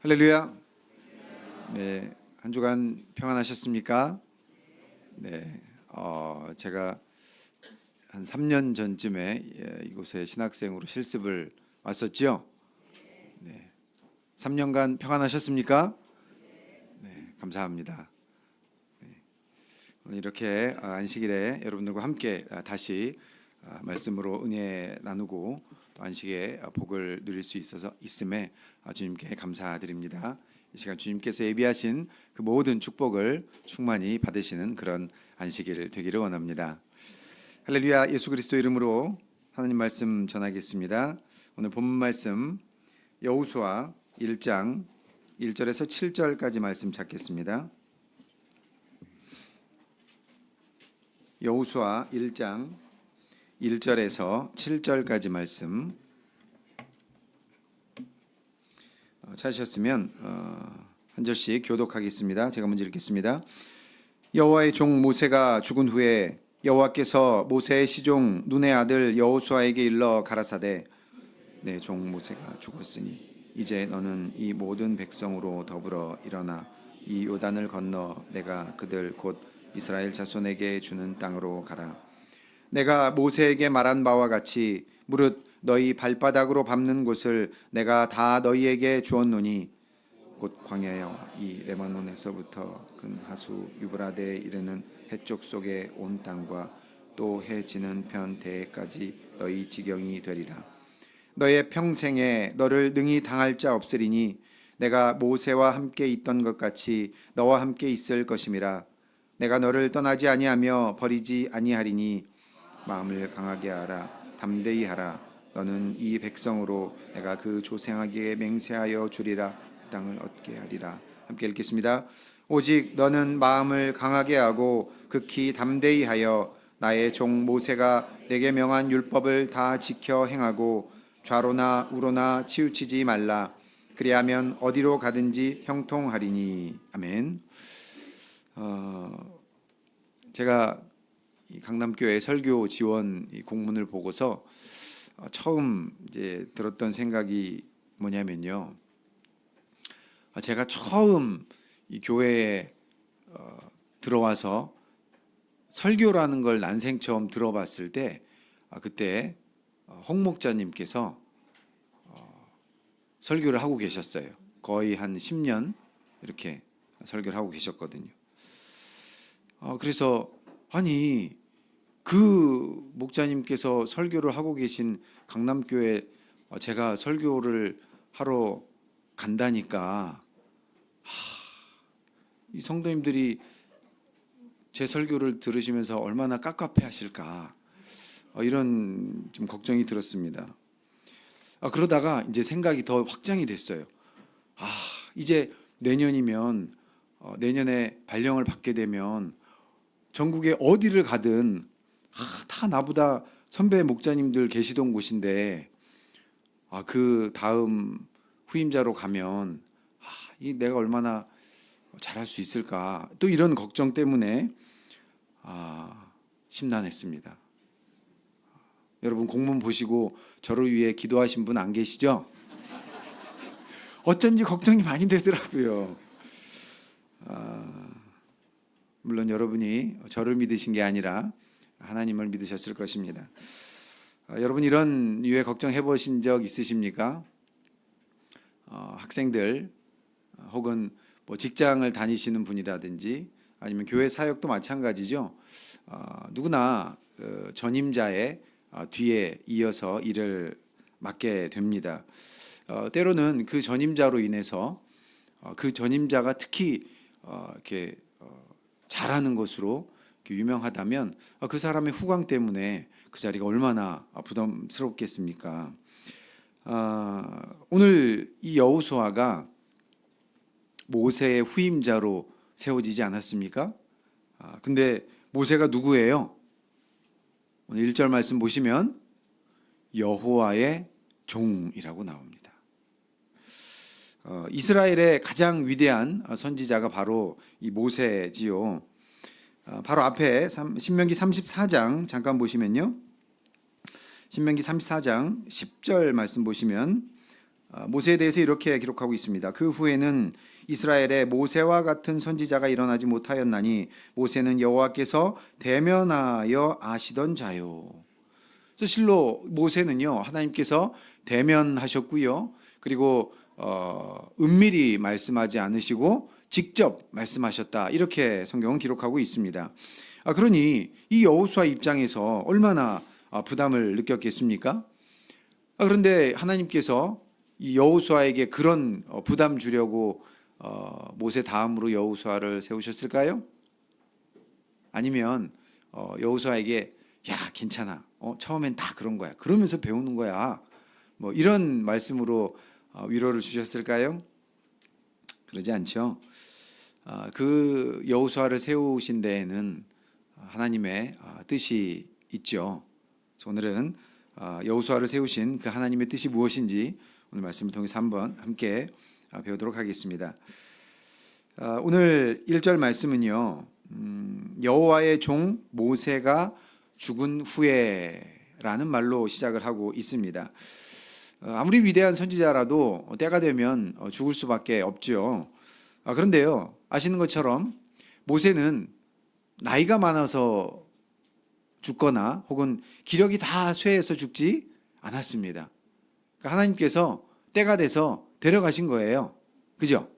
할렐루야. 네, 한 주간 평안하셨습니까? 네, 제가 한 3년 전쯤에 이곳에 신학생으로 실습을 왔었죠. 네, 3년간 평안하셨습니까? 네, 감사합니다. 네, 오늘 이렇게 안식일에 여러분들과 함께 다시 말씀으로 은혜 나누고 또 안식의 복을 누릴 수 있음에 주님께 감사드립니다. 이 시간 주님께서 예비하신 그 모든 축복을 충만히 받으시는 그런 안식일 되기를 원합니다. 할렐루야. 예수 그리스도 이름으로 하나님 말씀 전하겠습니다. 오늘 본문 말씀 여호수아 1장 1절에서 7절까지 말씀 찾겠습니다. 여호수아 1장 1절에서 7절까지 말씀 찾으셨으면 한 절씩 교독하겠습니다. 제가 먼저 읽겠습니다. 여호와의 종 모세가 죽은 후에 여호와께서 모세의 시종 눈의 아들 여호수아에게 일러 가라사대 내 종 모세가 죽었으니 이제 너는 이 모든 백성으로 더불어 일어나 이 요단을 건너 내가 그들 곧 이스라엘 자손에게 주는 땅으로 가라. 내가 모세에게 말한 바와 같이 무릇 너희 발바닥으로 밟는 곳을 내가 다 너희에게 주었노니 곧 광야와 이 레바논에서부터 근 하수 유브라데에 이르는 해쪽 속의 온 땅과 또 해 지는 편 대해까지 너희 지경이 되리라. 너의 평생에 너를 능히 당할 자 없으리니 내가 모세와 함께 있던 것 같이 너와 함께 있을 것임이라. 내가 너를 떠나지 아니하며 버리지 아니하리니 마음을 강하게 하라. 담대히 하라. 너는 이 백성으로 내가 그 조상에게 맹세하여 주리라. 땅을 얻게 하리라. 함께 읽겠습니다. 오직 너는 마음을 강하게 하고 극히 담대히 하여 나의 종 모세가 내게 명한 율법을 다 지켜 행하고 좌로나 우로나 치우치지 말라. 그리하면 어디로 가든지 형통하리니. 아멘. 제가 강남교회 설교 지원 공문을 보고서 처음 이제 들었던 생각이 뭐냐면요. 제가 처음 이 교회에 들어와서 설교라는 걸 난생 처음 들어봤을 때 그때 홍 목자님께서 설교를 하고 계셨어요. 거의 한 10년 이렇게 설교를 하고 계셨거든요. 그래서 아니 그 목자님께서 설교를 하고 계신 강남교회 제가 설교를 하러 간다니까 이 성도님들이 제 설교를 들으시면서 얼마나 깝깝해 하실까 이런 좀 걱정이 들었습니다. 그러다가 이제 생각이 더 확장이 됐어요. 이제 내년이면 내년에 발령을 받게 되면 전국에 어디를 가든 다 나보다 선배 목자님들 계시던 곳인데 그 다음 후임자로 가면 내가 얼마나 잘할 수 있을까 또 이런 걱정 때문에 심란했습니다. 여러분 공문 보시고 저를 위해 기도하신 분 안 계시죠? 어쩐지 걱정이 많이 되더라고요. 물론 여러분이 저를 믿으신 게 아니라 하나님을 믿으셨을 것입니다. 여러분 이런 유의 걱정해 보신 적 있으십니까? 학생들 혹은 뭐 직장을 다니시는 분이라든지 아니면 교회 사역도 마찬가지죠. 누구나 전임자의 뒤에 이어서 일을 맡게 됩니다. 때로는 그 전임자로 인해서 그 전임자가 특히 이렇게 잘하는 것으로 유명하다면 그 사람의 후광 때문에 그 자리가 얼마나 부담스럽겠습니까? 오늘 이 여호수아가 모세의 후임자로 세워지지 않았습니까? 근데 모세가 누구예요? 오늘 1절 말씀 보시면 여호와의 종이라고 나옵니다. 이스라엘의 가장 위대한 선지자가 바로 이 모세지요. 바로 앞에 신명기 34장 잠깐 보시면요. 신명기 34장 10절 말씀 보시면 모세에 대해서 이렇게 기록하고 있습니다. 그 후에는 이스라엘에 모세와 같은 선지자가 일어나지 못하였나니 모세는 여호와께서 대면하여 아시던 자요. 그래서 실로 모세는요 하나님께서 대면하셨고요. 그리고 은밀히 말씀하지 않으시고 직접 말씀하셨다. 이렇게 성경은 기록하고 있습니다. 그러니 이 여호수아 입장에서 얼마나 부담을 느꼈겠습니까? 그런데 하나님께서 이 여호수아에게 그런 부담 주려고 모세 다음으로 여호수아를 세우셨을까요? 아니면 여호수아에게 야 괜찮아, 처음엔 다 그런 거야, 그러면서 배우는 거야, 뭐 이런 말씀으로 위로를 주셨을까요? 그러지 않죠. 그 여호수아를 세우신 데에는 하나님의 뜻이 있죠. 오늘은 여호수아를 세우신 그 하나님의 뜻이 무엇인지 오늘 말씀을 통해서 한번 함께 배우도록 하겠습니다. 오늘 1절 말씀은요, 여호와의 종 모세가 죽은 후에라는 말로 시작을 하고 있습니다. 아무리 위대한 선지자라도 때가 되면 죽을 수밖에 없죠. 그런데요, 아시는 것처럼 모세는 나이가 많아서 죽거나 혹은 기력이 다 쇠해서 죽지 않았습니다. 그러니까 하나님께서 때가 돼서 데려가신 거예요. 그죠?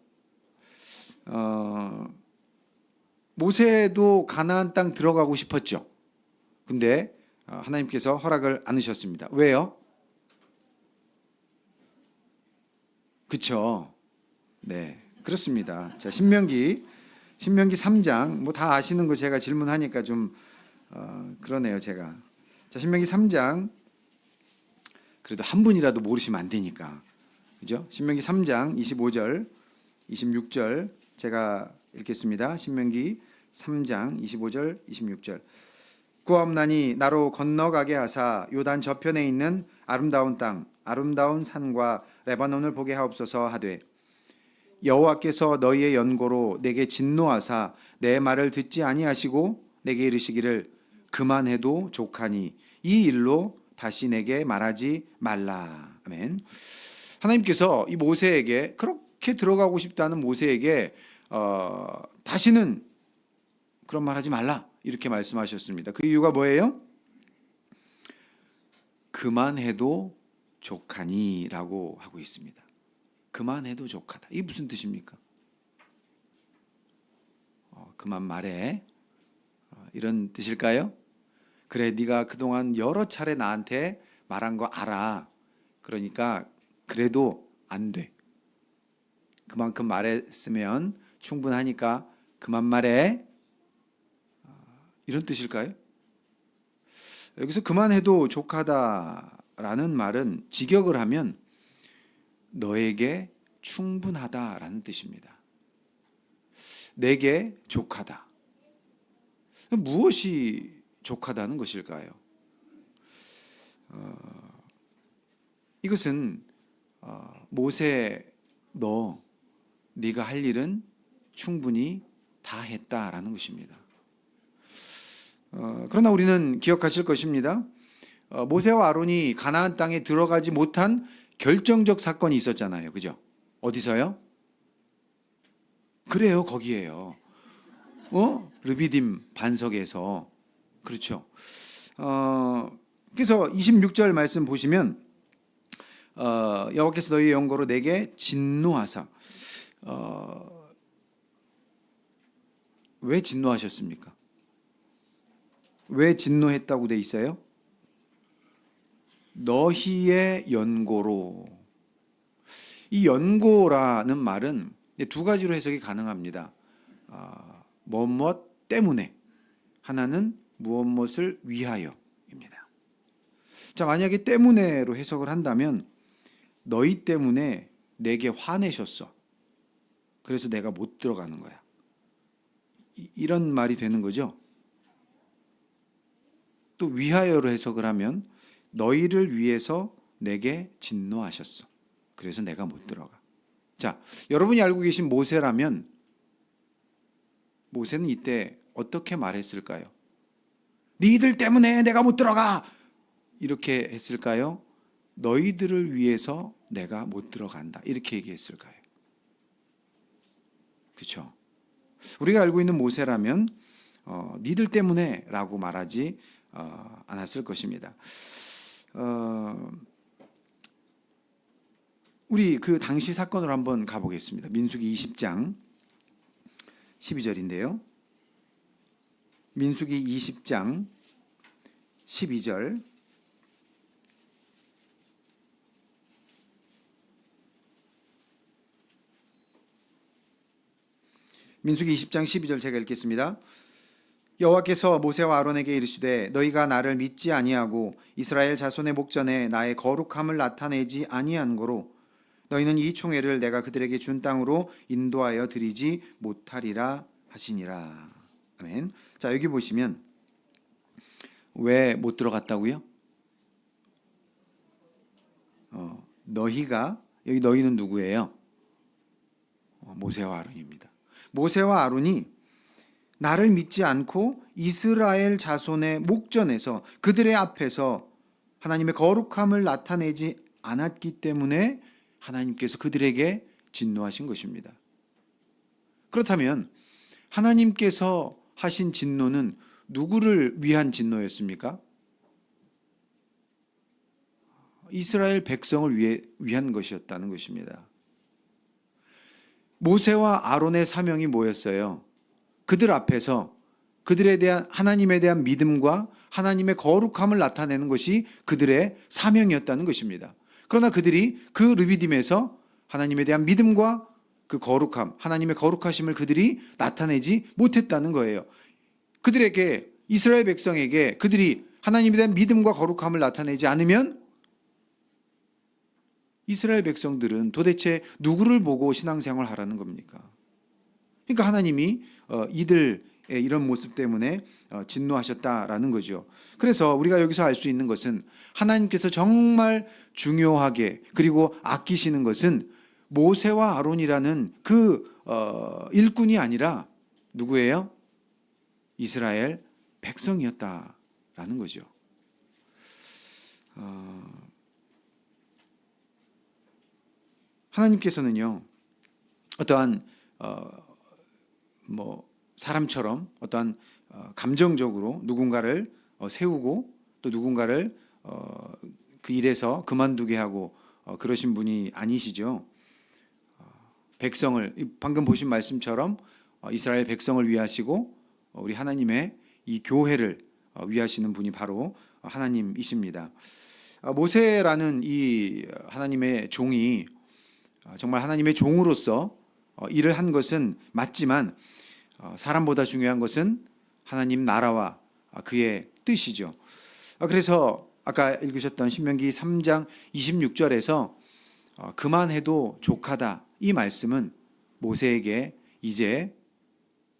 모세도 가나안 땅 들어가고 싶었죠. 근데 하나님께서 허락을 않으셨습니다. 왜요? 그렇죠. 네, 그렇습니다. 자, 신명기 3장 뭐 다 아시는 거 제가 질문하니까 좀 그러네요, 제가. 자, 신명기 3장 그래도 한 분이라도 모르시면 안 되니까. 그죠? 신명기 3장 25절, 26절 제가 읽겠습니다. 신명기 3장 25절, 26절. 구하옵나니 나로 건너가게 하사 요단 저편에 있는 아름다운 땅, 아름다운 산과 레바논을 보게 하옵소서 하되 여호와께서 너희의 연고로 내게 진노하사 내 말을 듣지 아니하시고 내게 이르시기를 그만해도 족하니 이 일로 다시 내게 말하지 말라. 아멘. 하나님께서 이 모세에게, 그렇게 들어가고 싶다는 모세에게 다시는 그런 말 하지 말라 이렇게 말씀하셨습니다. 그 이유가 뭐예요? 그만해도 족하니 라고 하고 있습니다. 그만해도 족하다. 이게 무슨 뜻입니까? 그만 말해, 이런 뜻일까요? 그래, 네가 그동안 여러 차례 나한테 말한 거 알아. 그러니까 그래도 안 돼. 그만큼 말했으면 충분하니까 그만 말해. 이런 뜻일까요? 여기서 그만해도 족하다라는 말은 직역을 하면 너에게 충분하다라는 뜻입니다. 내게 족하다. 무엇이 족하다는 것일까요? 이것은 모세, 네가 할 일은 충분히 다 했다라는 것입니다. 그러나 우리는 기억하실 것입니다. 모세와 아론이 가나안 땅에 들어가지 못한 결정적 사건이 있었잖아요. 그죠? 어디서요? 그래요, 거기에요. 르비딤 반석에서. 그렇죠. 그래서 26절 말씀 보시면 여호와께서 너희의 영거로 내게 진노하사. 왜 진노하셨습니까? 왜 진노했다고 돼 있어요? 너희의 연고로. 이 연고라는 말은 두 가지로 해석이 가능합니다. 무엇 때문에, 하나는 무엇을 위하여입니다. 자, 만약에 때문에로 해석을 한다면 너희 때문에 내게 화내셨어. 그래서 내가 못 들어가는 거야. 이런 말이 되는 거죠. 또 위하여로 해석을 하면 너희를 위해서 내게 진노하셨어. 그래서 내가 못 들어가. 자, 여러분이 알고 계신 모세라면 모세는 이때 어떻게 말했을까요? 너희들 때문에 내가 못 들어가! 이렇게 했을까요? 너희들을 위해서 내가 못 들어간다. 이렇게 얘기했을까요? 그렇죠? 우리가 알고 있는 모세라면 니들 때문에 라고 말하지 않았을 것입니다. 우리 그 당시 사건으로 한번 가보겠습니다. 민수기 20장 12절인데요. 민수기 20장 12절. 민수기 20장 12절 제가 읽겠습니다. 여호와께서 모세와 아론에게 이르시되 너희가 나를 믿지 아니하고 이스라엘 자손의 목전에 나의 거룩함을 나타내지 아니한 고로 너희는 이 총회를 내가 그들에게 준 땅으로 인도하여 드리지 못하리라 하시니라. 아멘. 자, 여기 보시면 왜 못 들어갔다고요? 너희가, 여기 너희는 누구예요? 모세와 아론입니다. 모세와 아론이 나를 믿지 않고 이스라엘 자손의 목전에서 그들의 앞에서 하나님의 거룩함을 나타내지 않았기 때문에 하나님께서 그들에게 진노하신 것입니다. 그렇다면 하나님께서 하신 진노는 누구를 위한 진노였습니까? 이스라엘 백성을 위한 것이었다는 것입니다. 모세와 아론의 사명이 뭐였어요? 그들 앞에서 그들에 대한 하나님에 대한 믿음과 하나님의 거룩함을 나타내는 것이 그들의 사명이었다는 것입니다. 그러나 그들이 그 르비딤에서 하나님에 대한 믿음과 그 거룩함, 하나님의 거룩하심을 그들이 나타내지 못했다는 거예요. 그들에게, 이스라엘 백성에게 그들이 하나님에 대한 믿음과 거룩함을 나타내지 않으면 이스라엘 백성들은 도대체 누구를 보고 신앙생활을 하라는 겁니까? 그러니까 하나님이 이들의 이런 모습 때문에 진노하셨다라는 거죠. 그래서 우리가 여기서 알 수 있는 것은 하나님께서 정말 중요하게 그리고 아끼시는 것은 모세와 아론이라는 그 일꾼이 아니라 누구예요? 이스라엘 백성이었다라는 거죠. 하나님께서는요, 어떠한 사람처럼 어떠한 감정적으로 누군가를 세우고 또 누군가를 그 일에서 그만두게 하고 그러신 분이 아니시죠. 백성을, 방금 보신 말씀처럼 이스라엘 백성을 위하시고 우리 하나님의 이 교회를 위하시는 분이 바로 하나님이십니다. 모세라는 이 하나님의 종이 정말 하나님의 종으로서 일을 한 것은 맞지만 사람보다 중요한 것은 하나님 나라와 그의 뜻이죠. 그래서 아까 읽으셨던 신명기 3장 26절에서 그만해도 족하다, 이 말씀은 모세에게 이제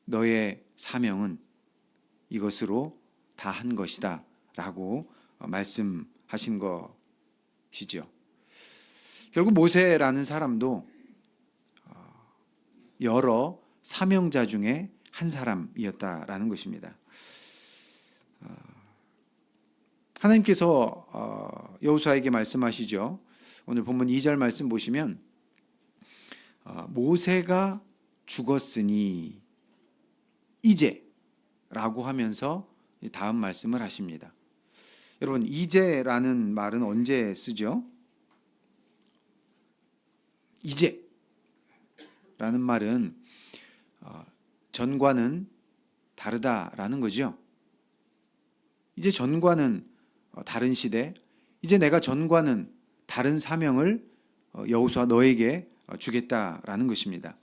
너의 사명은 이것으로 다 한 것이다 라고 말씀하신 것이죠. 결국 모세라는 사람도 여러 사명자 중에 한 사람이었다라는 것입니다. 하나님께서 여호수아에게 말씀하시죠. 오늘 본문 2절 말씀 보시면 모세가 죽었으니 이제 라고 하면서 다음 말씀을 하십니다. 여러분, 이제라는 말은 언제 쓰죠? 이제 라는 말은 전과는 다르다라는 거죠. 이제 전과는 다른 시대, 이제 내가 전과는 다른 사명을 여호수아 너에게 주겠다라는 것입니다.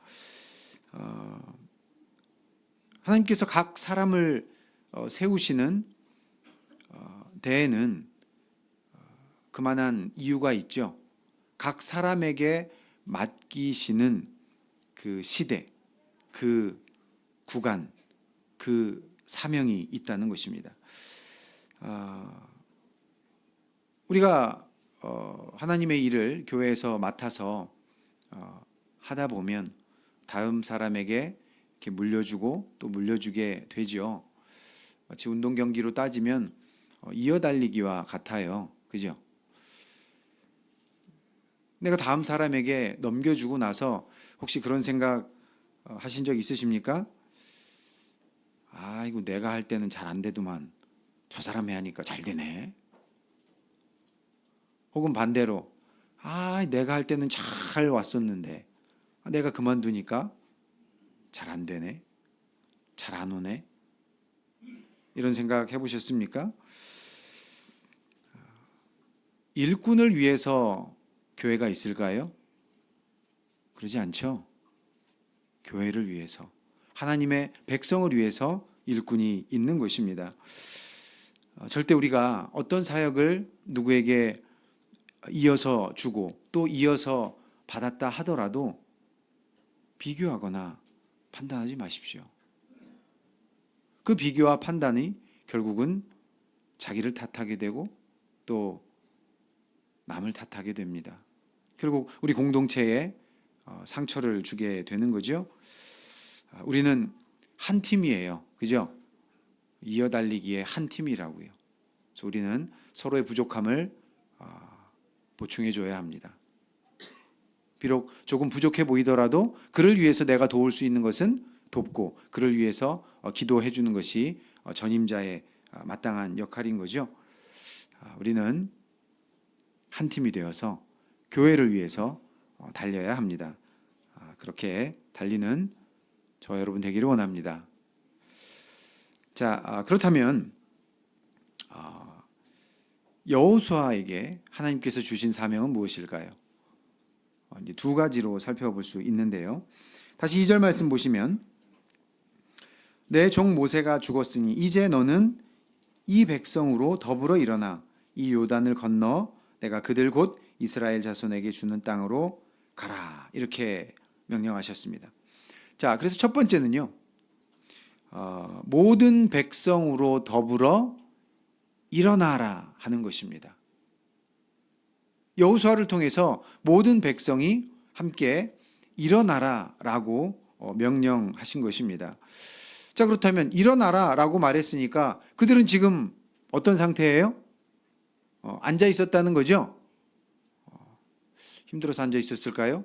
하나님께서 각 사람을 세우시는 데에는 그만한 이유가 있죠. 각 사람에게 맡기시는 그 시대, 그 구간, 그 사명이 있다는 것입니다. 우리가 하나님의 일을 교회에서 맡아서 하다 보면 다음 사람에게 이렇게 물려주고 또 물려주게 되죠. 마치 운동 경기로 따지면 이어달리기와 같아요. 그죠? 내가 다음 사람에게 넘겨주고 나서 혹시 그런 생각 하신 적 있으십니까? 아, 이거 내가 할 때는 잘 안 되더만 저 사람이 하니까 잘 되네. 혹은 반대로 아, 내가 할 때는 잘 왔었는데 내가 그만두니까 잘 안 되네. 잘 안 오네. 이런 생각 해보셨습니까? 일꾼을 위해서 교회가 있을까요? 그러지 않죠. 교회를 위해서, 하나님의 백성을 위해서 일꾼이 있는 것입니다. 절대 우리가 어떤 사역을 누구에게 이어서 주고 또 이어서 받았다 하더라도 비교하거나 판단하지 마십시오. 그 비교와 판단이 결국은 자기를 탓하게 되고 또 남을 탓하게 됩니다. 결국 우리 공동체에 상처를 주게 되는 거죠. 우리는 한 팀이에요. 그죠? 이어달리기의 한 팀이라고요. 그래서 우리는 서로의 부족함을 보충해 줘야 합니다. 비록 조금 부족해 보이더라도 그를 위해서 내가 도울 수 있는 것은 돕고 그를 위해서 기도해 주는 것이 전임자의 마땅한 역할인 거죠. 우리는 한 팀이 되어서 교회를 위해서 달려야 합니다. 그렇게 달리는 저와 여러분 되기를 원합니다. 자, 그렇다면 여호수아에게 하나님께서 주신 사명은 무엇일까요? 이제 두 가지로 살펴볼 수 있는데요. 다시 2절 말씀 보시면 내 종 모세가 죽었으니 이제 너는 이 백성으로 더불어 일어나 이 요단을 건너 내가 그들 곧 이스라엘 자손에게 주는 땅으로 가라. 이렇게 명령하셨습니다. 자, 그래서 첫 번째는요. 모든 백성으로 더불어 일어나라 하는 것입니다. 여호수아를 통해서 모든 백성이 함께 일어나라라고 명령하신 것입니다. 자, 그렇다면 일어나라라고 말했으니까 그들은 지금 어떤 상태예요? 앉아 있었다는 거죠? 힘들어서 앉아 있었을까요?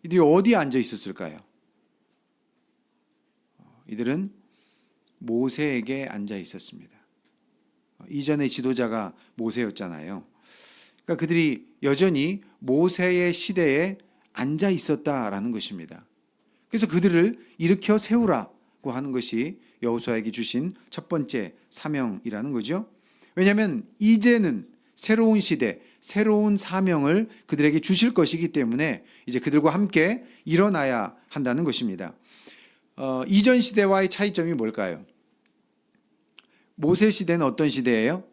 이들이 어디에 앉아 있었을까요? 이들은 모세에게 앉아 있었습니다. 이전의 지도자가 모세였잖아요. 그러니까 그들이 여전히 모세의 시대에 앉아 있었다라는 것입니다. 그래서 그들을 일으켜 세우라고 하는 것이 여호수아에게 주신 첫 번째 사명이라는 거죠. 왜냐하면 이제는 새로운 시대, 새로운 사명을 그들에게 주실 것이기 때문에 이제 그들과 함께 일어나야 한다는 것입니다. 이전 시대와의 차이점이 뭘까요? 모세 시대는 어떤 시대예요?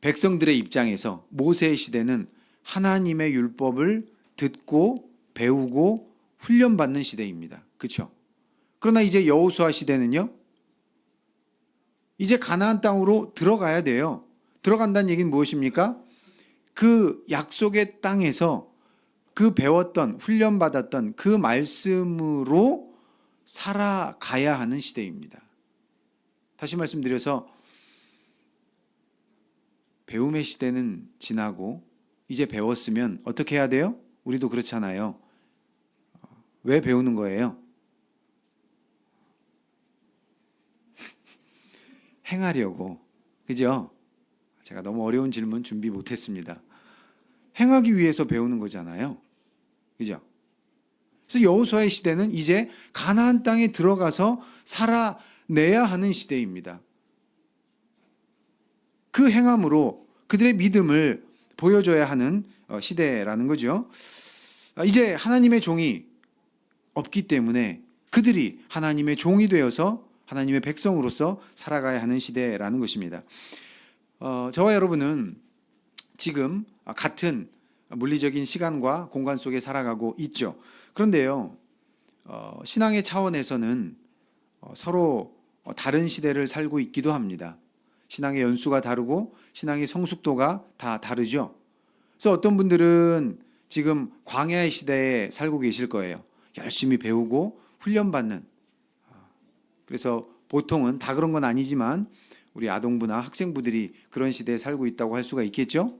백성들의 입장에서 모세의 시대는 하나님의 율법을 듣고 배우고 훈련받는 시대입니다. 그렇죠? 그러나 이제 여호수아 시대는요. 이제 가나안 땅으로 들어가야 돼요. 들어간다는 얘기는 무엇입니까? 그 약속의 땅에서 그 배웠던 훈련받았던 그 말씀으로 살아가야 하는 시대입니다. 다시 말씀드려서 배움의 시대는 지나고 이제 배웠으면 어떻게 해야 돼요? 우리도 그렇잖아요. 왜 배우는 거예요? 행하려고. 그죠? 제가 너무 어려운 질문 준비 못했습니다. 행하기 위해서 배우는 거잖아요. 그죠? 그래서 여호수아의 시대는 이제 가나안 땅에 들어가서 살아내야 하는 시대입니다. 그 행함으로 그들의 믿음을 보여줘야 하는 시대라는 거죠. 이제 하나님의 종이 없기 때문에 그들이 하나님의 종이 되어서 하나님의 백성으로서 살아가야 하는 시대라는 것입니다. 저와 여러분은 지금 같은 물리적인 시간과 공간 속에 살아가고 있죠. 그런데요, 신앙의 차원에서는 서로 다른 시대를 살고 있기도 합니다. 신앙의 연수가 다르고 신앙의 성숙도가 다 다르죠. 그래서 어떤 분들은 지금 광야의 시대에 살고 계실 거예요. 열심히 배우고 훈련받는, 그래서 보통은 다 그런 건 아니지만 우리 아동부나 학생부들이 그런 시대에 살고 있다고 할 수가 있겠죠.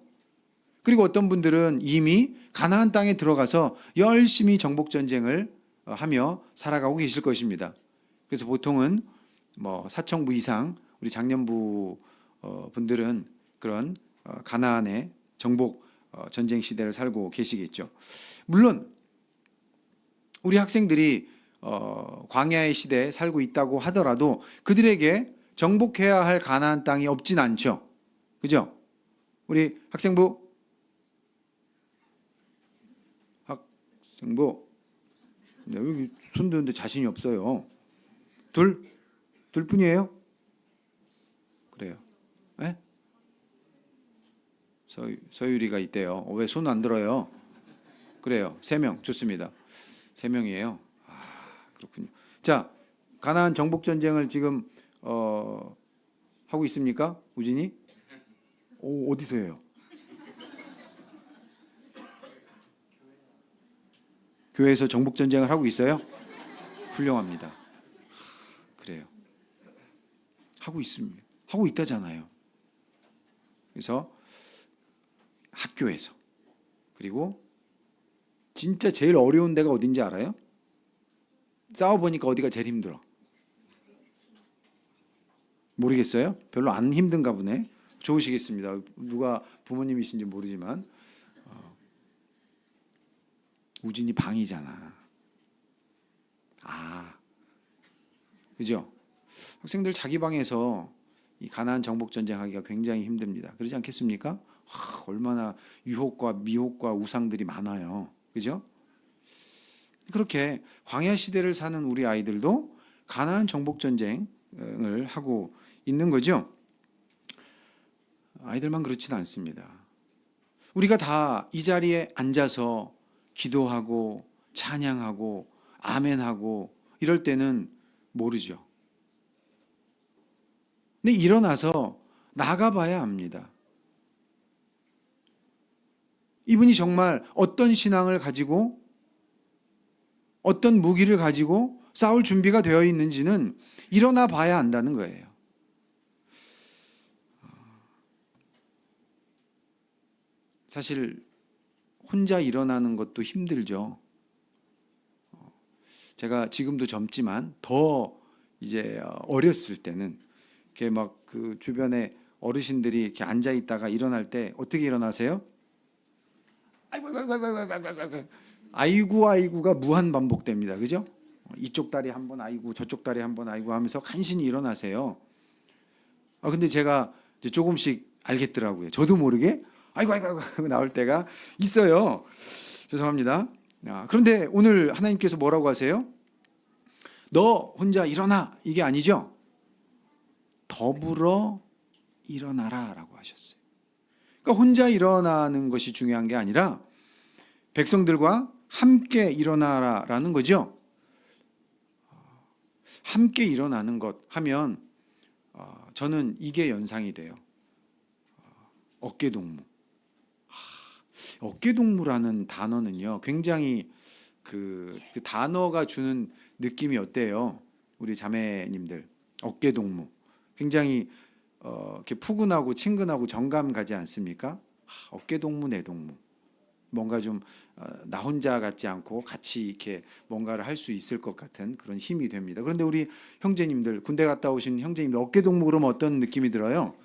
그리고 어떤 분들은 이미 가나안 땅에 들어가서 열심히 정복 전쟁을 하며 살아가고 계실 것입니다. 그래서 보통은 뭐 사청부 이상 우리 장년부 분들은 그런 가나안의 정복 전쟁 시대를 살고 계시겠죠. 물론 우리 학생들이 광야의 시대에 살고 있다고 하더라도 그들에게 정복해야 할 가나안 땅이 없진 않죠. 그죠? 우리 학생부 여기 손 드는데 자신이 없어요. 둘뿐이에요? 그래요. 네? 서유리가 있대요. 왜 손 안 들어요? 그래요. 3명 좋습니다. 3명이에요. 그렇군요. 자, 가나안 정복 전쟁을 지금 하고 있습니까? 우진이? 어디서 해요? 교회에서 정복 전쟁을 하고 있어요? 훌륭합니다. 그래요. 하고 있습니다. 하고 있다잖아요. 그래서 학교에서, 그리고 진짜 제일 어려운 데가 어딘지 알아요? 싸워보니까 어디가 제일 힘들어? 모르겠어요? 별로 안 힘든가 보네. 좋으시겠습니다. 누가 부모님이신지 모르지만 우진이 방이잖아. 그죠? 학생들 자기 방에서 이 가나안 정복 전쟁하기가 굉장히 힘듭니다. 그러지 않겠습니까? 얼마나 유혹과 미혹과 우상들이 많아요. 그죠? 그렇게 광야 시대를 사는 우리 아이들도 가나안 정복 전쟁을 하고 있는 거죠. 아이들만 그렇지는 않습니다. 우리가 다 이 자리에 앉아서 기도하고 찬양하고 아멘하고 이럴 때는 모르죠. 근데 일어나서 나가봐야 압니다. 이분이 정말 어떤 신앙을 가지고 어떤 무기를 가지고 싸울 준비가 되어 있는지는 일어나 봐야 안다는 거예요. 사실 혼자 일어나는 것도 힘들죠. 제가 지금도 젊지만 더 이제 어렸을 때는 이렇게 막 그 주변에 어르신들이 이렇게 앉아 있다가 일어날 때 어떻게 일어나세요? 아이고가 무한 반복됩니다. 그죠? 이쪽 다리 한번 아이고 저쪽 다리 한번 아이고 하면서 간신히 일어나세요. 근데 제가 이제 조금씩 알겠더라고요. 저도 모르게 아이고 나올 때가 있어요. 죄송합니다. 그런데 오늘 하나님께서 뭐라고 하세요? 너 혼자 일어나, 이게 아니죠? 더불어 일어나라 라고 하셨어요. 그러니까 혼자 일어나는 것이 중요한 게 아니라 백성들과 함께 일어나라 라는 거죠. 함께 일어나는 것 하면 저는 이게 연상이 돼요. 어깨동무. 어깨동무라는 단어는요, 굉장히 그 단어가 주는 느낌이 어때요? 우리 자매님들, 어깨동무. 굉장히 이렇게 푸근하고 친근하고 정감 가지 않습니까? 어깨동무, 내동무. 뭔가 좀 나 혼자 같지 않고 같이 이렇게 뭔가를 할 수 있을 것 같은 그런 힘이 됩니다. 그런데 우리 형제님들, 군대 갔다 오신 형제님들 어깨동무 그러면 어떤 느낌이 들어요?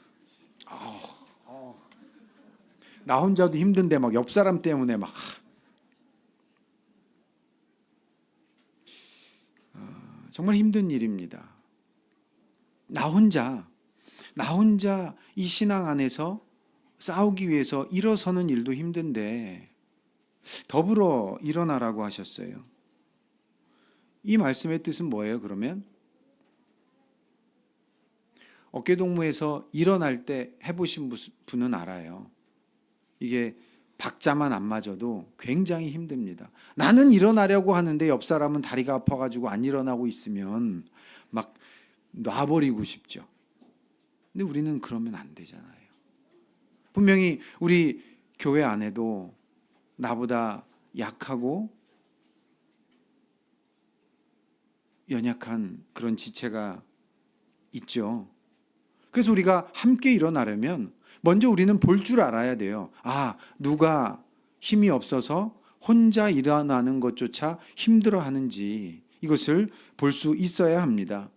나 혼자도 힘든데 막 옆 사람 때문에 막 정말 힘든 일입니다. 나 혼자 이 신앙 안에서 싸우기 위해서 일어서는 일도 힘든데 더불어 일어나라고 하셨어요. 이 말씀의 뜻은 뭐예요? 그러면 어깨동무에서 일어날 때 해보신 분은 알아요. 이게 박자만 안 맞아도 굉장히 힘듭니다. 나는 일어나려고 하는데 옆 사람은 다리가 아파가지고 안 일어나고 있으면 막 놔버리고 싶죠. 근데 우리는 그러면 안 되잖아요. 분명히 우리 교회 안에도 나보다 약하고 연약한 그런 지체가 있죠. 그래서 우리가 함께 일어나려면 먼저 우리는 볼 줄 알아야 돼요. 아, 누가 힘이 없어서 혼자 일어나는 것조차 힘들어하는지 이것을 볼 수 있어야 합니다.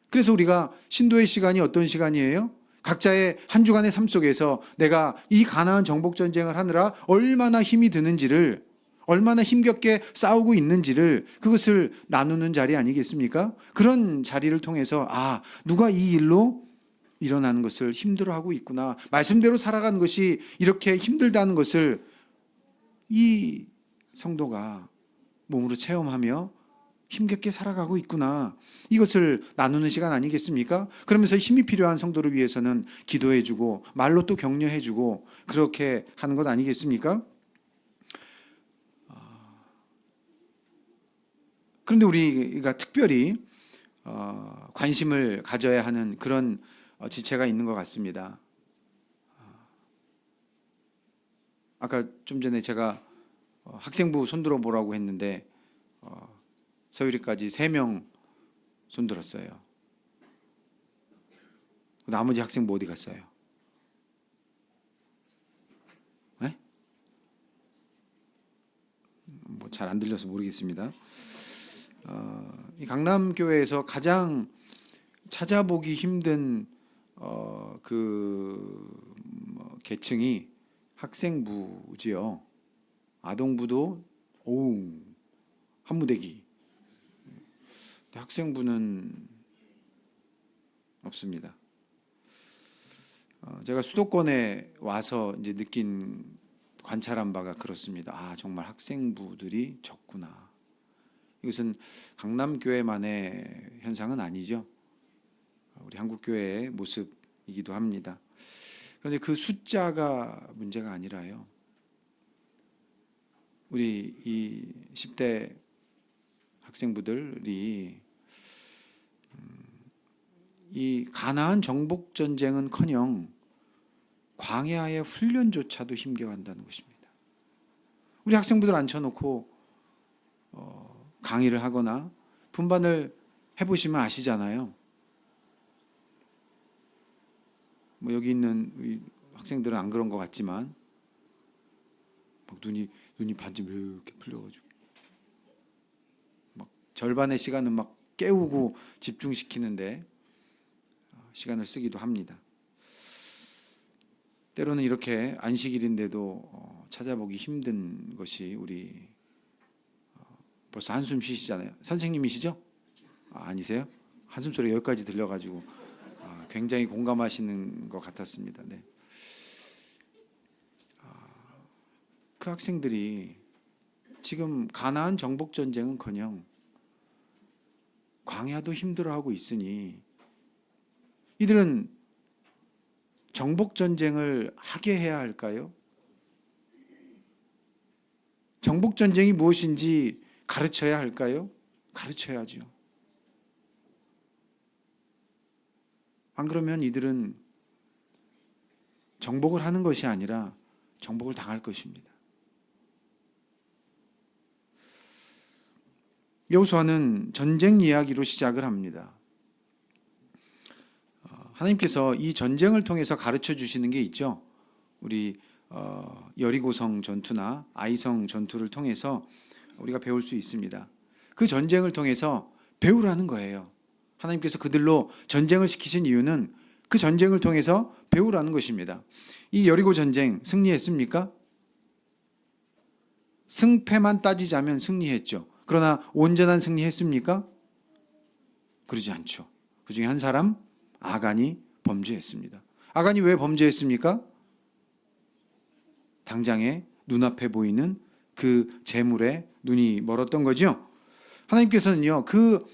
그래서 우리가 신도의 시간이 어떤 시간이에요? 각자의 한 주간의 삶 속에서 내가 이 가나안 정복 전쟁을 하느라 얼마나 힘이 드는지를, 얼마나 힘겹게 싸우고 있는지를 그것을 나누는 자리 아니겠습니까? 그런 자리를 통해서 아, 누가 이 일로 일어나는 것을 힘들어하고 있구나. 말씀대로 살아가는 것이 이렇게 힘들다는 것을 이 성도가 몸으로 체험하며 힘겹게 살아가고 있구나. 이것을 나누는 시간 아니겠습니까? 그러면서 힘이 필요한 성도를 위해서는 기도해주고 말로 또 격려해주고 그렇게 하는 것 아니겠습니까? 그런데 우리가 특별히 관심을 가져야 하는 그런 지체가 있는 것 같습니다. 아까 좀 전에 제가 학생부 손들어 보라고 했는데 서유리까지 3명 손들었어요. 나머지 학생부 어디 갔어요? 네? 뭐 잘 안 들려서 모르겠습니다. 이 강남교회에서 가장 찾아보기 힘든 계층이 학생부지요. 아동부도 한무대기. 학생부는 없습니다. 제가 수도권에 와서 이제 느낀 관찰한 바가 그렇습니다. 아, 정말 학생부들이 적구나. 이것은 강남교회만의 현상은 아니죠. 우리 한국교회의 모습이기도 합니다. 그런데 그 숫자가 문제가 아니라요. 우리 이 10대 학생부들이 이 가나안 정복 전쟁은커녕 광야의 훈련조차도 힘겨워한다는 것입니다. 우리 학생부들 앉혀놓고 강의를 하거나 분반을 해보시면 아시잖아요. 뭐 여기 있는 학생들은 안 그런 것 같지만 막 눈이 반쯤 이렇게 풀려가지고 막 절반의 시간은 막 깨우고 집중시키는데 시간을 쓰기도 합니다. 때로는 이렇게 안식일인데도 찾아보기 힘든 것이 우리 벌써 한숨 쉬시잖아요. 선생님이시죠? 아니세요? 한숨 소리 여기까지 들려가지고 굉장히 공감하시는 것 같았습니다. 네. 그 학생들이 지금 가나안 정복 전쟁은커녕 광야도 힘들어하고 있으니 이들은 정복 전쟁을 하게 해야 할까요? 정복 전쟁이 무엇인지 가르쳐야 할까요? 가르쳐야죠. 안 그러면 이들은 정복을 하는 것이 아니라 정복을 당할 것입니다. 여호수아는 전쟁 이야기로 시작을 합니다. 하나님께서 이 전쟁을 통해서 가르쳐 주시는 게 있죠. 우리 여리고성 전투나 아이성 전투를 통해서 우리가 배울 수 있습니다. 그 전쟁을 통해서 배우라는 거예요. 하나님께서 그들로 전쟁을 시키신 이유는 그 전쟁을 통해서 배우라는 것입니다. 이 여리고 전쟁 승리했습니까? 승패만 따지자면 승리했죠. 그러나 온전한 승리했습니까? 그러지 않죠. 그 중에 한 사람 아간이 범죄했습니다. 아간이 왜 범죄했습니까? 당장에 눈앞에 보이는 그 재물에 눈이 멀었던 거죠. 하나님께서는요, 그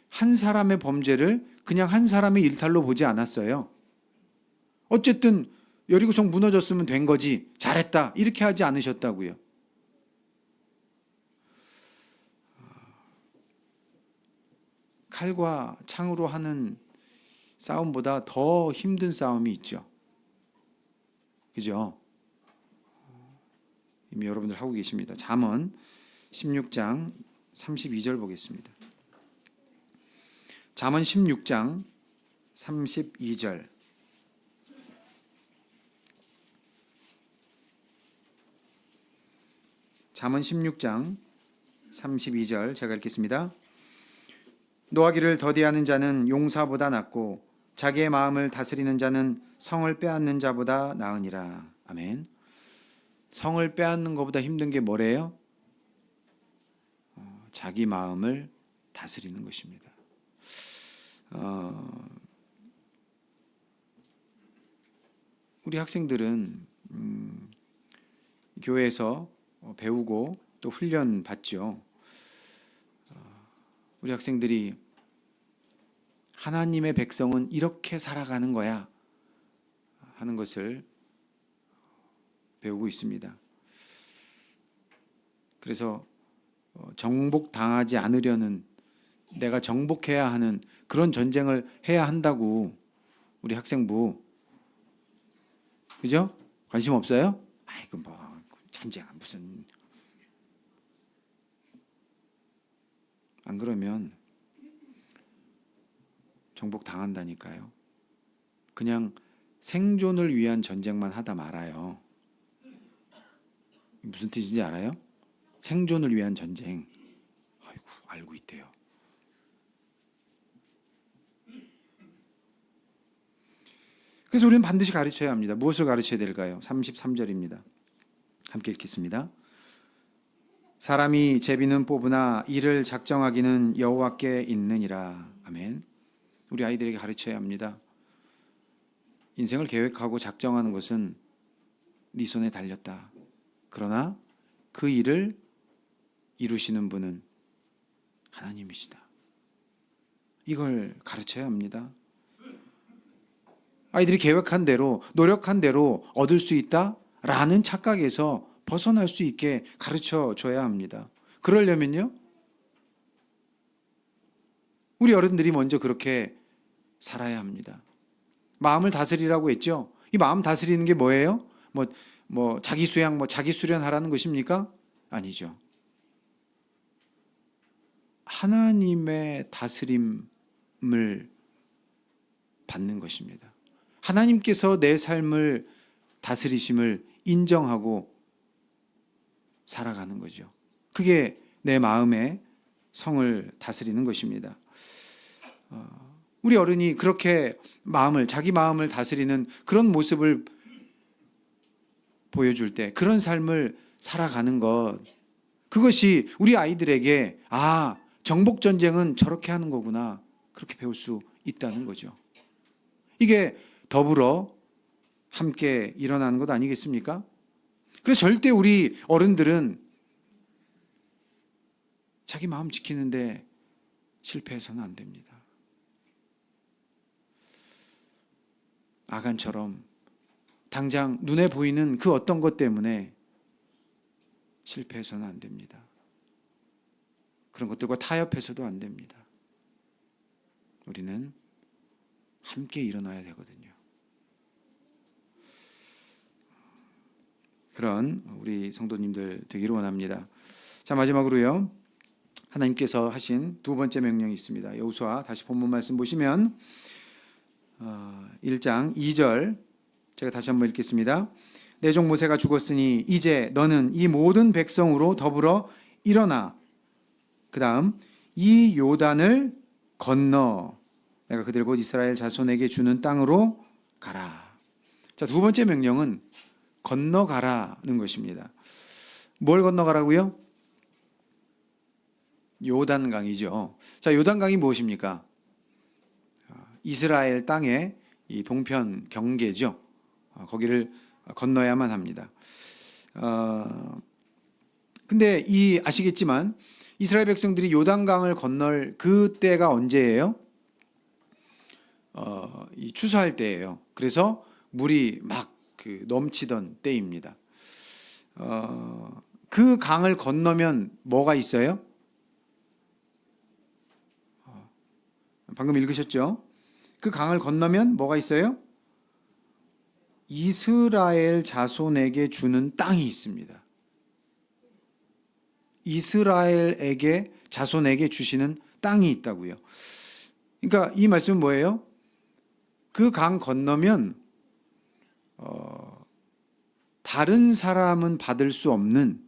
한 사람의 범죄를 그냥 한 사람의 일탈로 보지 않았어요. 어쨌든 여리고성 무너졌으면 된 거지, 잘했다, 이렇게 하지 않으셨다고요. 칼과 창으로 하는 싸움보다 더 힘든 싸움이 있죠. 그죠? 이미 여러분들 하고 계십니다. 잠언 16장 32절 보겠습니다. 잠언 16장 32절. 잠언 16장 32절 제가 읽겠습니다. 노하기를 더디하는 자는 용사보다 낫고 자기의 마음을 다스리는 자는 성을 빼앗는 자보다 나으니라. 아멘. 성을 빼앗는 것보다 힘든 게 뭐래요? 자기 마음을 다스리는 것입니다. 우리 학생들은 교회에서 배우고 또 훈련 받죠. 우리 학생들이 하나님의 백성은 이렇게 살아가는 거야 하는 것을 배우고 있습니다. 그래서 정복당하지 않으려는, 내가 정복해야 하는 그런 전쟁을 해야 한다고 우리 학생부, 그죠? 관심 없어요? 아이고 뭐 전쟁 무슨, 안 그러면 정복당한다니까요. 그냥 생존을 위한 전쟁만 하다 말아요. 무슨 뜻인지 알아요? 생존을 위한 전쟁. 아이고, 알고 있대요. 그래서 우리는 반드시 가르쳐야 합니다. 무엇을 가르쳐야 될까요? 33절입니다. 함께 읽겠습니다. 사람이 제비는 뽑으나 이를 작정하기는 여호와께 있느니라. 아멘. 우리 아이들에게 가르쳐야 합니다. 인생을 계획하고 작정하는 것은 네 손에 달렸다. 그러나 그 일을 이루시는 분은 하나님이시다. 이걸 가르쳐야 합니다. 아이들이 계획한 대로, 노력한 대로 얻을 수 있다라는 착각에서 벗어날 수 있게 가르쳐 줘야 합니다. 그러려면요, 우리 어른들이 먼저 그렇게 살아야 합니다. 마음을 다스리라고 했죠. 이 마음 다스리는 게 뭐예요? 뭐 자기 수양, 자기 수련하라는 것입니까? 아니죠. 하나님의 다스림을 받는 것입니다. 하나님께서 내 삶을 다스리심을 인정하고 살아가는 거죠. 그게 내 마음의 성을 다스리는 것입니다. 우리 어른이 그렇게 자기 마음을 다스리는 그런 모습을 보여줄 때, 그런 삶을 살아가는 것, 그것이 우리 아이들에게 정복 전쟁은 저렇게 하는 거구나, 그렇게 배울 수 있다는 거죠. 이게 더불어 함께 일어나는 것 아니겠습니까? 그래서 절대 우리 어른들은 자기 마음 지키는데 실패해서는 안 됩니다. 아간처럼 당장 눈에 보이는 그 어떤 것 때문에 실패해서는 안 됩니다. 그런 것들과 타협해서도 안 됩니다. 우리는 함께 일어나야 되거든요. 그런 우리 성도님들 되기를 원합니다. 자, 마지막으로요, 하나님께서 하신 두 번째 명령이 있습니다. 여호수아, 다시 본문 말씀 보시면 1장 2절 제가 다시 한번 읽겠습니다. 내 종 모세가 죽었으니 이제 너는 이 모든 백성으로 더불어 일어나 그 다음 이 요단을 건너 내가 그들 곧 이스라엘 자손에게 주는 땅으로 가라. 자, 두 번째 명령은 건너가라는 것입니다. 뭘 건너가라고요? 요단강이죠. 자, 요단강이 무엇입니까? 이스라엘 땅의 이 동편 경계죠. 거기를 건너야만 합니다. 근데 아시겠지만 이스라엘 백성들이 요단강을 건널 그 때가 언제예요? 이 추수할 때예요. 그래서 물이 막 넘치던 때입니다. 그 강을 건너면 뭐가 있어요? 방금 읽으셨죠? 그 강을 건너면 뭐가 있어요? 이스라엘 자손에게 주는 땅이 있습니다. 이스라엘에게 자손에게 주시는 땅이 있다고요. 그러니까 이 말씀은 뭐예요? 그 강 건너면 다른 사람은 받을 수 없는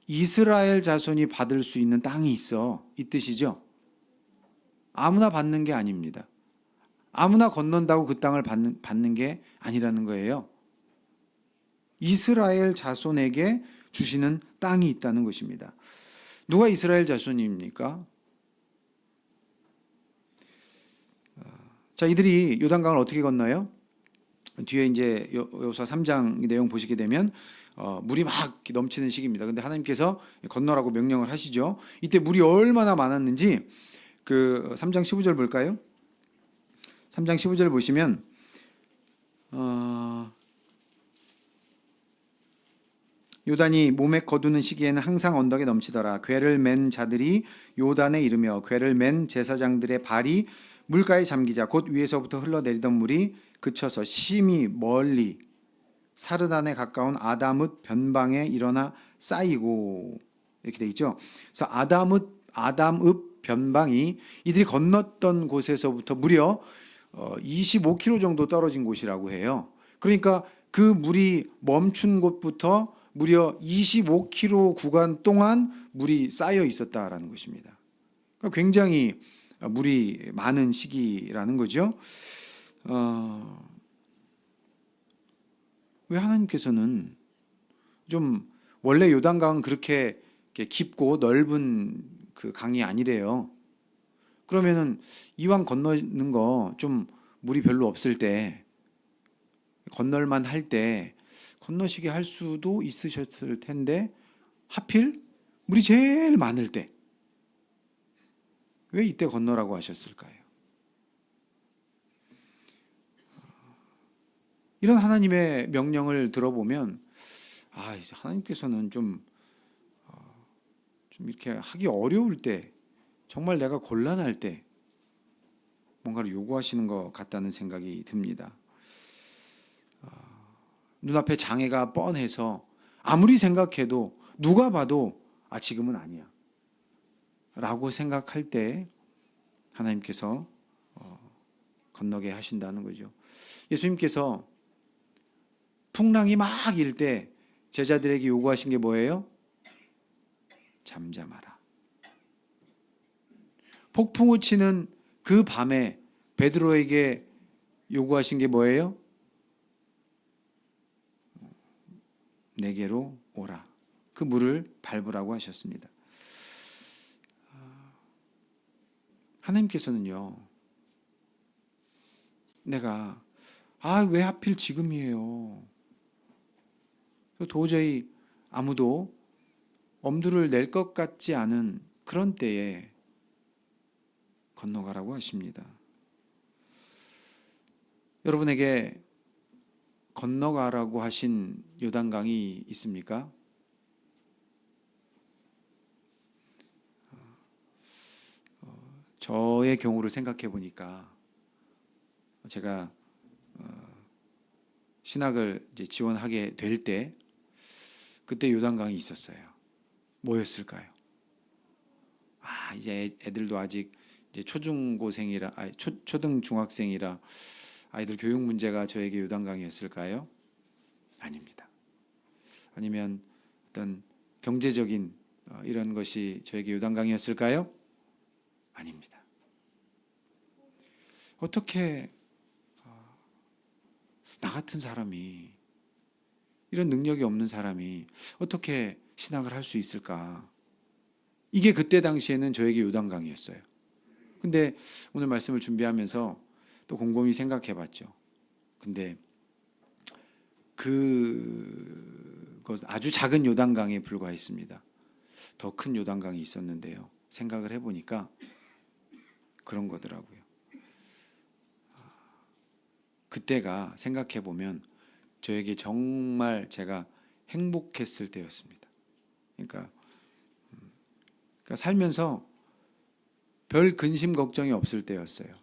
이스라엘 자손이 받을 수 있는 땅이 있어. 이 뜻이죠. 아무나 받는 게 아닙니다. 아무나 건넌다고 그 땅을 받는 게 아니라는 거예요. 이스라엘 자손에게 주시는 땅이 있다는 것입니다. 누가 이스라엘 자손입니까? 자, 이들이 요단강을 어떻게 건너요? 뒤에 이제 여호수아 3장 내용 보시게 되면 물이 막 넘치는 시기입니다. 근데 하나님께서 건너라고 명령을 하시죠. 이때 물이 얼마나 많았는지 그 3장 15절 볼까요? 3장 15절 보시면 요단이 몸에 거두는 시기에는 항상 언덕에 넘치더라. 궤를 맨 자들이 요단에 이르며 궤를 맨 제사장들의 발이 물가에 잠기자 곧 위에서부터 흘러내리던 물이 그쳐서 심히 멀리 사르단에 가까운 아담읒 변방에 일어나 쌓이고 이렇게 돼 있죠. 그래서 아담읒 변방이 이들이 건넜던 곳에서부터 무려 25km 정도 떨어진 곳이라고 해요. 그러니까 그 물이 멈춘 곳부터 무려 25km 구간 동안 물이 쌓여 있었다라는 것입니다. 그러니까 굉장히 물이 많은 시기라는 거죠. 왜 하나님께서는 좀 원래 요단강은 그렇게 깊고 넓은 그 강이 아니래요. 그러면은 이왕 건너는 거 좀 물이 별로 없을 때 건널만 할 때 건너시게 할 수도 있으셨을 텐데 하필 물이 제일 많을 때 왜 이때 건너라고 하셨을까요? 이런 하나님의 명령을 들어보면 이제 하나님께서는 좀 이렇게 하기 어려울 때 정말 내가 곤란할 때 뭔가를 요구하시는 것 같다는 생각이 듭니다. 눈앞에 장애가 뻔해서 아무리 생각해도 누가 봐도 지금은 아니야 라고 생각할 때 하나님께서 건너게 하신다는 거죠. 예수님께서 풍랑이 막 일 때 제자들에게 요구하신 게 뭐예요? 잠잠하라. 폭풍우 치는 그 밤에 베드로에게 요구하신 게 뭐예요? 내게로 오라. 그 물을 밟으라고 하셨습니다. 하나님께서는요, 내가 왜 하필 지금이에요? 도저히 아무도 엄두를 낼 것 같지 않은 그런 때에 건너가라고 하십니다. 여러분에게 건너가라고 하신 요단강이 있습니까? 저의 경우를 생각해 보니까 제가 신학을 이제 지원하게 될 때 그때 요단강이 있었어요. 뭐였을까요? 이제 애들도 아직 이제 초중고생이라 초등 중학생이라 아이들 교육 문제가 저에게 요단강이었을까요? 아닙니다. 아니면 어떤 경제적인 이런 것이 저에게 요단강이었을까요? 아닙니다. 어떻게 나 같은 사람이 이런 능력이 없는 사람이 어떻게 신학을 할 수 있을까? 이게 그때 당시에는 저에게 요단강이었어요. 근데 오늘 말씀을 준비하면서 또 곰곰이 생각해 봤죠. 근데 그것 아주 작은 요단강에 불과했습니다. 더 큰 요단강이 있었는데요. 생각을 해보니까 그런 거더라고요. 그때가 생각해 보면 저에게 정말 제가 행복했을 때였습니다. 그러니까 살면서 별 근심 걱정이 없을 때였어요.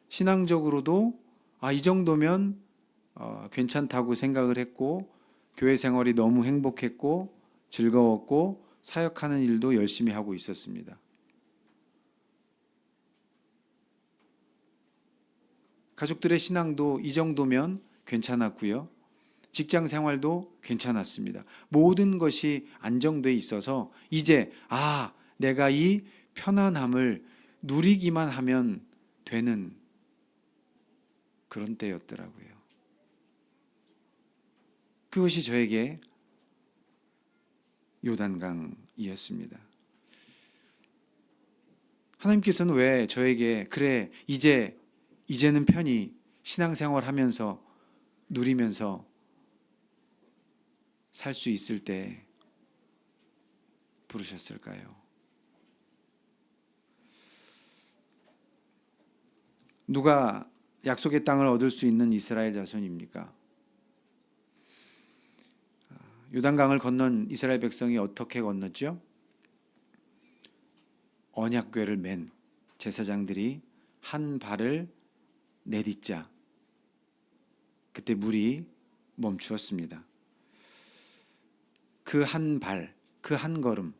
신앙적으로도 이 정도면 괜찮다고 생각을 했고 교회 생활이 너무 행복했고 즐거웠고 사역하는 일도 열심히 하고 있었습니다. 가족들의 신앙도 이 정도면 괜찮았고요. 직장 생활도 괜찮았습니다. 모든 것이 안정돼 있어서 이제 내가 이 편안함을 누리기만 하면 되는 그런 때였더라고요. 그것이 저에게 요단강이었습니다. 하나님께서는 왜 저에게 그래 이제는 편히 신앙생활 하면서 누리면서 살 수 있을 때 부르셨을까요? 누가 약속의 땅을 얻을 수 있는 이스라엘 자손입니까? 요단강을 건넌 이스라엘 백성이 어떻게 건넜죠? 언약궤를 맨 제사장들이 한 발을 내딛자 그때 물이 멈추었습니다. 그 한 발, 그 한 걸음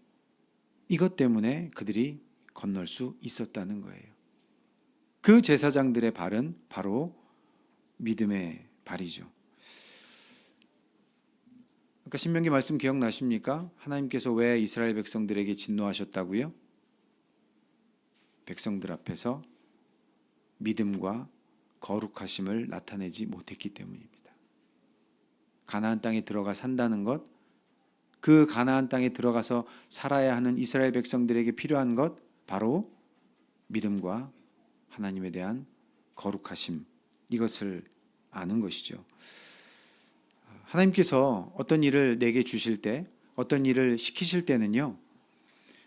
이것 때문에 그들이 건널 수 있었다는 거예요. 그 제사장들의 발은 바로 믿음의 발이죠. 아까 신명기 말씀 기억나십니까? 하나님께서 왜 이스라엘 백성들에게 진노하셨다고요? 백성들 앞에서 믿음과 거룩하심을 나타내지 못했기 때문입니다. 가나안 땅에 들어가 산다는 것, 그 가나안 땅에 들어가서 살아야 하는 이스라엘 백성들에게 필요한 것 바로 믿음과 하나님에 대한 거룩하심, 이것을 아는 것이죠. 하나님께서 어떤 일을 내게 주실 때, 어떤 일을 시키실 때는요,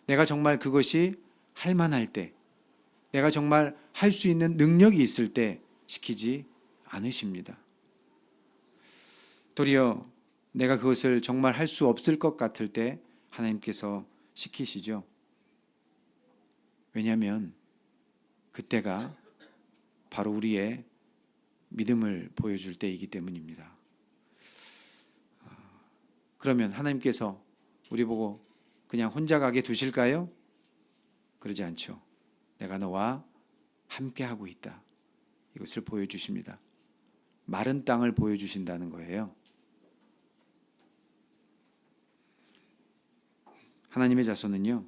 내가 정말 그것이 할 만할 때, 내가 정말 할 수 있는 능력이 있을 때 시키지 않으십니다. 도리어 내가 그것을 정말 할 수 없을 것 같을 때 하나님께서 시키시죠. 왜냐하면 그때가 바로 우리의 믿음을 보여줄 때이기 때문입니다. 그러면 하나님께서 우리 보고 그냥 혼자 가게 두실까요? 그러지 않죠. 내가 너와 함께하고 있다. 이것을 보여주십니다. 마른 땅을 보여주신다는 거예요. 하나님의 자손은요,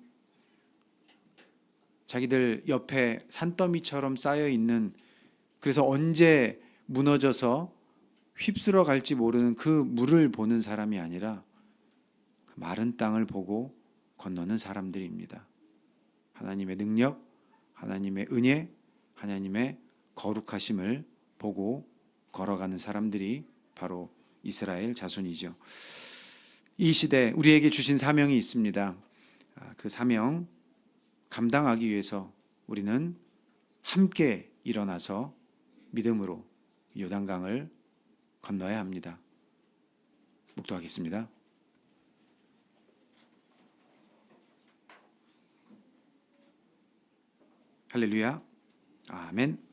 자기들 옆에 산더미처럼 쌓여있는, 그래서 언제 무너져서 휩쓸어 갈지 모르는 그 물을 보는 사람이 아니라 그 마른 땅을 보고 건너는 사람들입니다. 하나님의 능력, 하나님의 은혜, 하나님의 거룩하심을 보고 걸어가는 사람들이 바로 이스라엘 자손이죠. 이 시대 우리에게 주신 사명이 있습니다. 그 사명 감당하기 위해서 우리는 함께 일어나서 믿음으로 요단강을 건너야 합니다. 묵도하겠습니다. 할렐루야. 아멘.